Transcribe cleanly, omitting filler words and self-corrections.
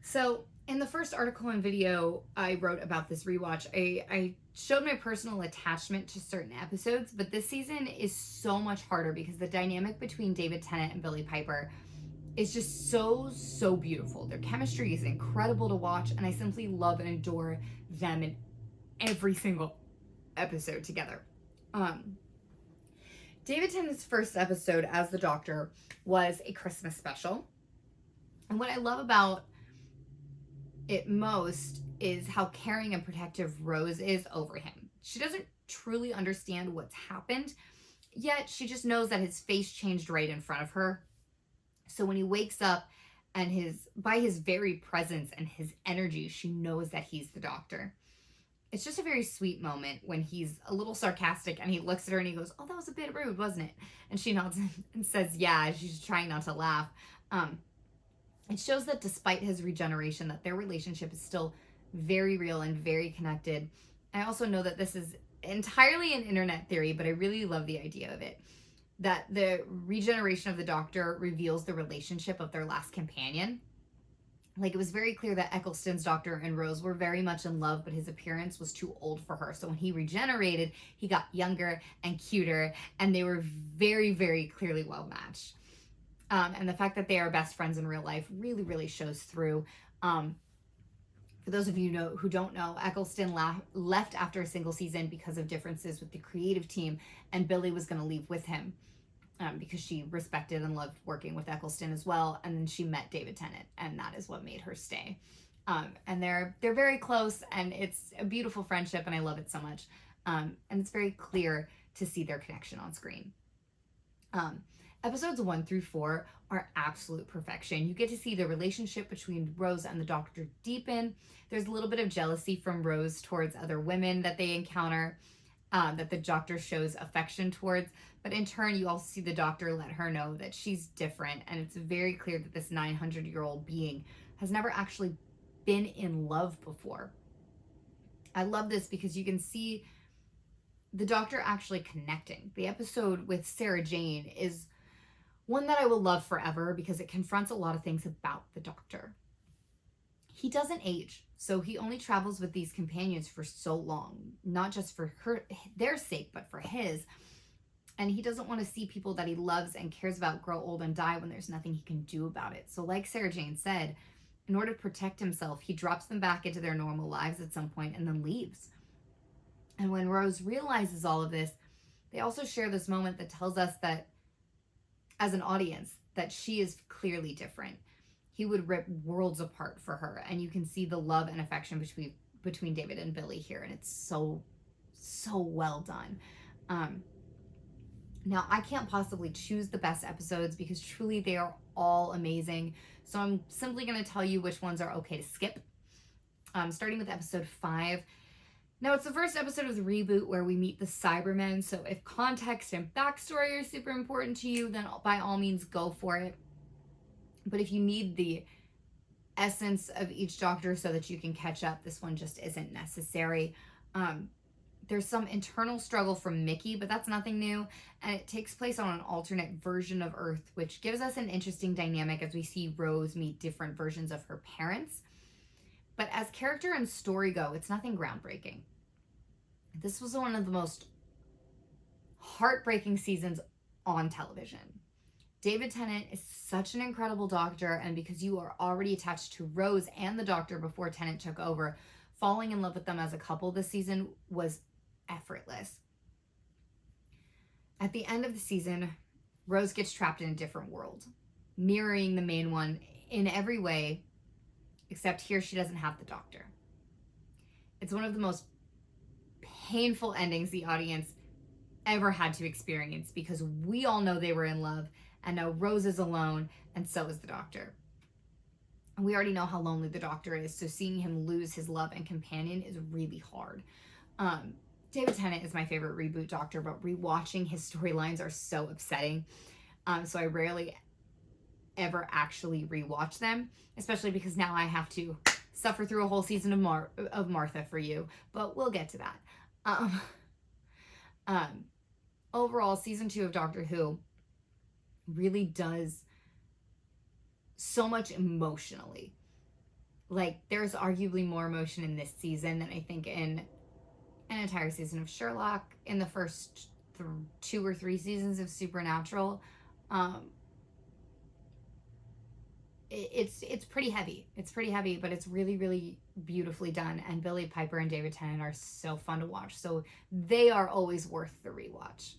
So, in the first article and video I wrote about this rewatch, I showed my personal attachment to certain episodes, but this season is so much harder because the dynamic between David Tennant and Billie Piper is just so beautiful. Their chemistry is incredible to watch, and I simply love and adore them in every single episode together. Um, David Tennant's first episode as the Doctor was a Christmas special. And what I love about it most is how caring and protective Rose is over him. She doesn't truly understand what's happened, yet she just knows that his face changed right in front of her. So when he wakes up and by his very presence and his energy, she knows that he's the Doctor. It's just a very sweet moment when he's a little sarcastic and he looks at her and he goes, "Oh, that was a bit rude, wasn't it?" And she nods and says, "Yeah." She's trying not to laugh. Um, it shows that despite his regeneration, that their relationship is still very real and very connected. I also know that this is entirely an internet theory, but I really love the idea of it. That the regeneration of the Doctor reveals the relationship of their last companion. Like, it was very clear that Eccleston's Doctor and Rose were very much in love, but his appearance was too old for her. So when he regenerated, he got younger and cuter, and they were very clearly well matched. And the fact that they are best friends in real life really shows through. For those of you who don't know, Eccleston left after a single season because of differences with the creative team, and Billie was going to leave with him because she respected and loved working with Eccleston as well. And then she met David Tennant, and that is what made her stay. And they're very close, and it's a beautiful friendship, and I love it so much. And it's very clear to see their connection on screen. Episodes 1 through 4 are absolute perfection. You get to see the relationship between Rose and the Doctor deepen. There's a little bit of jealousy from Rose towards other women that they encounter, that the Doctor shows affection towards. But in turn, you also see the Doctor let her know that she's different. And it's very clear that this 900-year-old being has never actually been in love before. I love this because you can see the Doctor actually connecting. The episode with Sarah Jane is one that I will love forever because it confronts a lot of things about the Doctor. He doesn't age, so he only travels with these companions for so long, not just for their sake, but for his. And he doesn't want to see people that he loves and cares about grow old and die when there's nothing he can do about it. So like Sarah Jane said, in order to protect himself, he drops them back into their normal lives at some point and then leaves. And when Rose realizes all of this, they also share this moment that tells us that, as an audience, that she is clearly different. He would rip worlds apart for her, and you can see the love and affection between David and Billie here, and it's so well done. Now, I can't possibly choose the best episodes because truly they are all amazing, so I'm simply going to tell you which ones are okay to skip. Starting with episode 5. Now, it's the first episode of the reboot where we meet the Cybermen, so if context and backstory are super important to you, then by all means go for it. But if you need the essence of each Doctor so that you can catch up, this one just isn't necessary. There's some internal struggle from Mickey, but that's nothing new, and it takes place on an alternate version of Earth, which gives us an interesting dynamic as we see Rose meet different versions of her parents. But as character and story go, it's nothing groundbreaking. This was one of the most heartbreaking seasons on television. David Tennant is such an incredible Doctor, and because you are already attached to Rose and the Doctor before Tennant took over, falling in love with them as a couple this season was effortless. At the end of the season, Rose gets trapped in a different world, mirroring the main one in every way, except here she doesn't have the Doctor. It's one of the most painful endings the audience ever had to experience because we all know they were in love, and now Rose is alone, and so is the Doctor. And we already know how lonely the Doctor is, so seeing him lose his love and companion is really hard. David Tennant is my favorite reboot Doctor, but rewatching his storylines are so upsetting. So I rarely ever actually rewatch them, especially because now I have to suffer through a whole season of Martha for you, but we'll get to that. Overall, season 2 of Doctor Who really does so much emotionally. Like, there's arguably more emotion in this season than I think in an entire season of Sherlock, in the first 2 or 3 seasons of Supernatural. Um, it's pretty heavy. It's pretty heavy, but it's really, really beautifully done. And Billy Piper and David Tennant are so fun to watch. So they are always worth the rewatch.